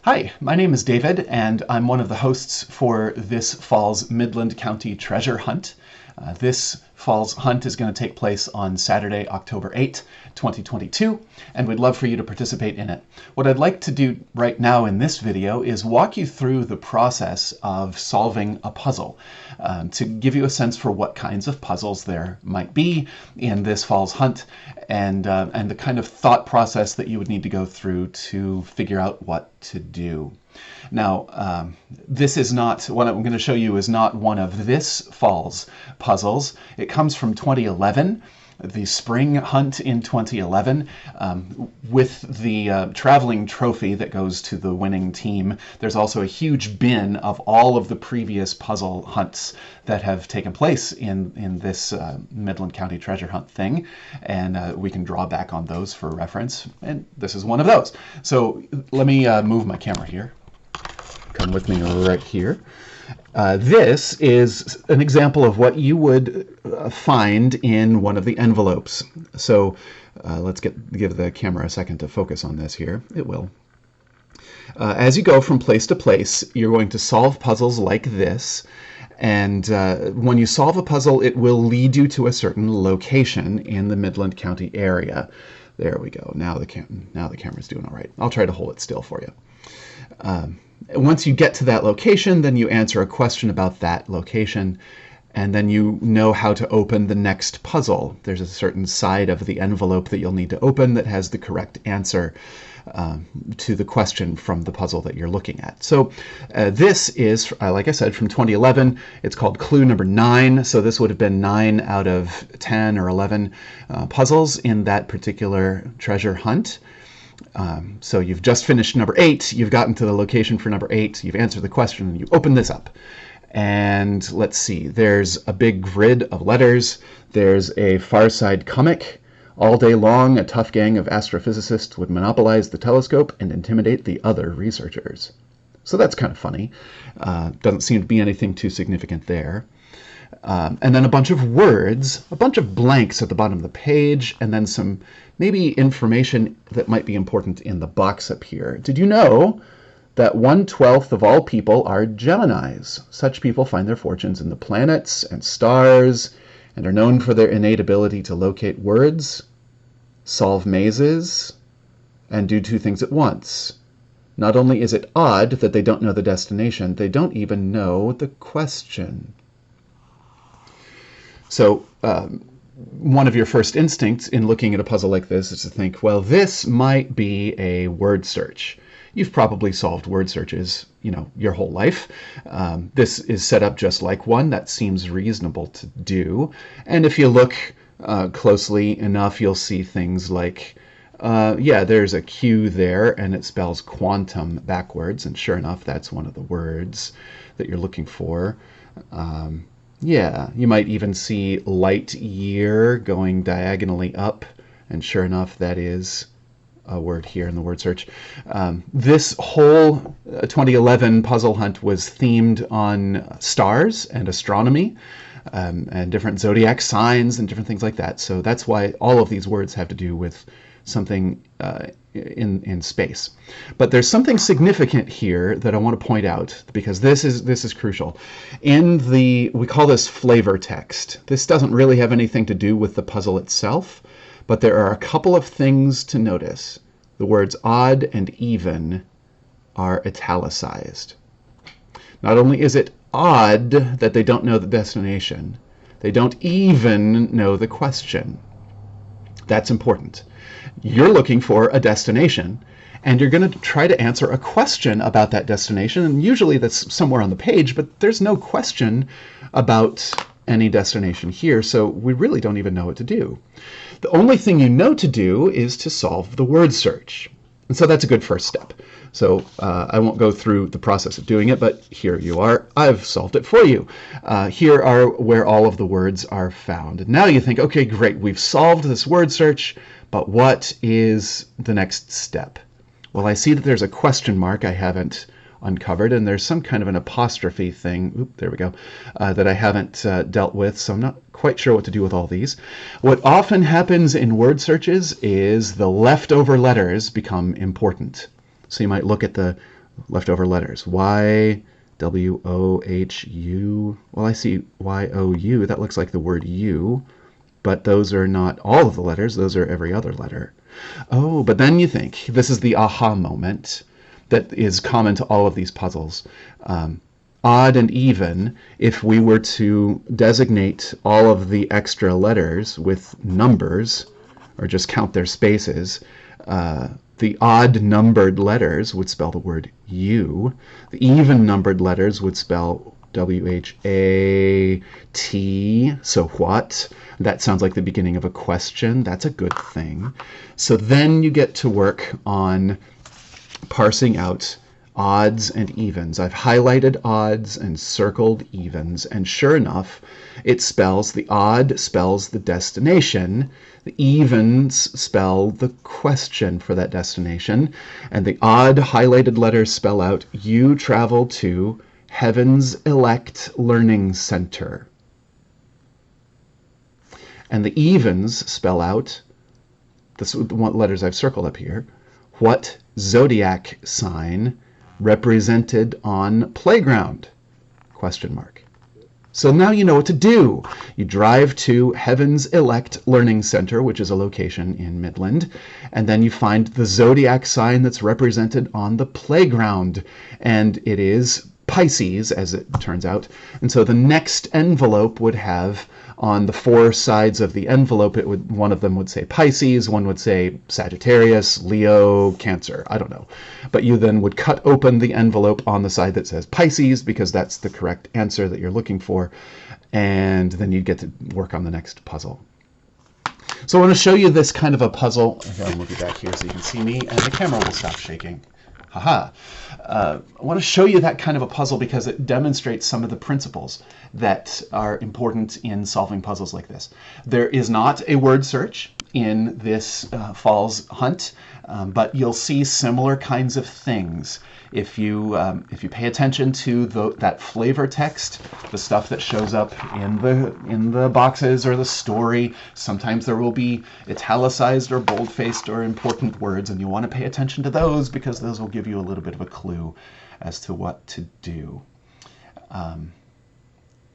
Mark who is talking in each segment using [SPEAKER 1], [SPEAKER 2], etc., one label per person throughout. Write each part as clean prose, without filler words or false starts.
[SPEAKER 1] Hi, my name is David, and I'm one of the hosts for this fall's Midland County Treasure Hunt. This fall's hunt is going to take place on Saturday, October 8, 2022, and we'd love for you to participate in it. What I'd like to do right now in this video is walk you through the process of solving a puzzle to give you a sense for what kinds of puzzles there might be in this fall's hunt and the kind of thought process that you would need to go through to figure out what to do. Now, this is not, what I'm going to show you is not one of this fall's puzzles. It comes from 2011, the spring hunt in 2011. With the traveling trophy that goes to the winning team, there's also a huge bin of all of the previous puzzle hunts that have taken place in this Midland County Treasure Hunt thing, and we can draw back on those for reference, and this is one of those. So let me move my camera here. Come with me right here. This is an example of what you would find in one of the envelopes. So let's give the camera a second to focus on this here. It will. As you go from place to place, you're going to solve puzzles like this. And when you solve a puzzle, it will lead you to a certain location in the Midland County area. There we go. Now the camera's doing all right. I'll try to hold it still for you. Once you get to that location, then you answer a question about that location, and then you know how to open the next puzzle. There's a certain side of the envelope that you'll need to open that has the correct answer to the question from the puzzle that you're looking at. So this is, like I said, from 2011. It's called clue number 9. So this would have been 9 out of 10 or 11 puzzles in that particular treasure hunt. So you've just finished number 8, you've gotten to the location for number 8, you've answered the question, and you open this up. And let's see, there's a big grid of letters, there's a Far Side comic. All day long, a tough gang of astrophysicists would monopolize the telescope and intimidate the other researchers. So that's kind of funny. Doesn't seem to be anything too significant there. And then a bunch of words, a bunch of blanks at the bottom of the page, and then some maybe information that might be important in the box up here. Did you know that 1/12 of all people are Geminis? Such people find their fortunes in the planets and stars and are known for their innate ability to locate words, solve mazes, and do 2 things at once. Not only is it odd that they don't know the destination, they don't even know the question. So one of your first instincts in looking at a puzzle like this is to think, well, this might be a word search. You've probably solved word searches, your whole life. This is set up just like one. That seems reasonable to do. And if you look closely enough, you'll see things like, yeah, there's a Q there, and it spells quantum backwards. And sure enough, that's one of the words that you're looking for. Yeah, you might even see light year going diagonally up, and sure enough, that is a word here in the word search. This whole 2011 puzzle hunt was themed on stars and astronomy and different zodiac signs and different things like that. So that's why all of these words have to do with something in space. But there's something significant here that I want to point out, because this is crucial. We call this flavor text. This doesn't really have anything to do with the puzzle itself, but there are a couple of things to notice. The words odd and even are italicized. Not only is it odd that they don't know the destination, they don't even know the question. That's important. You're looking for a destination, and you're going to try to answer a question about that destination, and usually that's somewhere on the page, but there's no question about any destination here, so we really don't even know what to do. The only thing you know to do is to solve the word search, and so that's a good first step. So I won't go through the process of doing it, but here you are. I've solved it for you. Here are where all of the words are found. And now you think, okay, great, we've solved this word search, but what is the next step? Well, I see that there's a question mark I haven't uncovered, and there's some kind of an apostrophe thing, there we go, that I haven't dealt with, so I'm not quite sure what to do with all these. What often happens in word searches is the leftover letters become important. So you might look at the leftover letters. Y, W, O, H, U. Well, I see Y, O, U. That looks like the word U, but those are not all of the letters. Those are every other letter. Oh, but then you think, this is the aha moment that is common to all of these puzzles. Odd and even, if we were to designate all of the extra letters with numbers, or just count their spaces, the odd numbered letters would spell the word U. The even numbered letters would spell W-H-A-T. So what? That sounds like the beginning of a question. That's a good thing. So then you get to work on parsing out odds and evens. I've highlighted odds and circled evens, and sure enough, the odd spells the destination, the evens spell the question for that destination, and the odd highlighted letters spell out, you travel to Heaven's Elect Learning Center. And the evens spell out, the letters I've circled up here, what zodiac sign represented on playground? Question mark. So now you know what to do. You drive to Heaven's Elect Learning Center, which is a location in Midland, and then you find the zodiac sign that's represented on the playground, and it is Pisces, as it turns out. And so the next envelope would have, on the four sides of the envelope, one of them would say Pisces, one would say Sagittarius, Leo, Cancer, I don't know. But you then would cut open the envelope on the side that says Pisces, because that's the correct answer that you're looking for, and then you get to work on the next puzzle. So I want to show you this kind of a puzzle. I'll move you back here so you can see me, and the camera will stop shaking. Haha. I want to show you that kind of a puzzle because it demonstrates some of the principles that are important in solving puzzles like this. There is not a word search in this Falls hunt, but you'll see similar kinds of things. If you pay attention to that flavor text, the stuff that shows up in the boxes or the story, sometimes there will be italicized or bold-faced or important words, and you want to pay attention to those because those will give you a little bit of a clue as to what to do.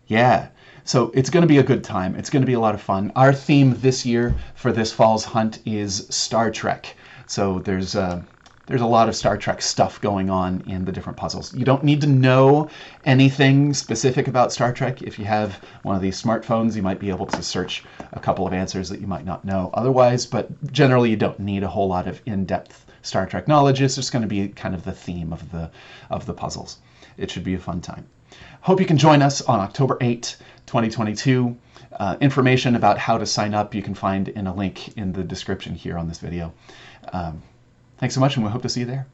[SPEAKER 1] Yeah, so it's going to be a good time. It's going to be a lot of fun. Our theme this year for this Falls hunt is Star Trek. So there's a lot of Star Trek stuff going on in the different puzzles. You don't need to know anything specific about Star Trek. If you have one of these smartphones, you might be able to search a couple of answers that you might not know otherwise, but generally you don't need a whole lot of in-depth Star Trek knowledge. It's just going to be kind of the theme of the puzzles. It should be a fun time. Hope you can join us on October 8, 2022. Information about how to sign up you can find in a link in the description here on this video. Thanks so much, and we hope to see you there.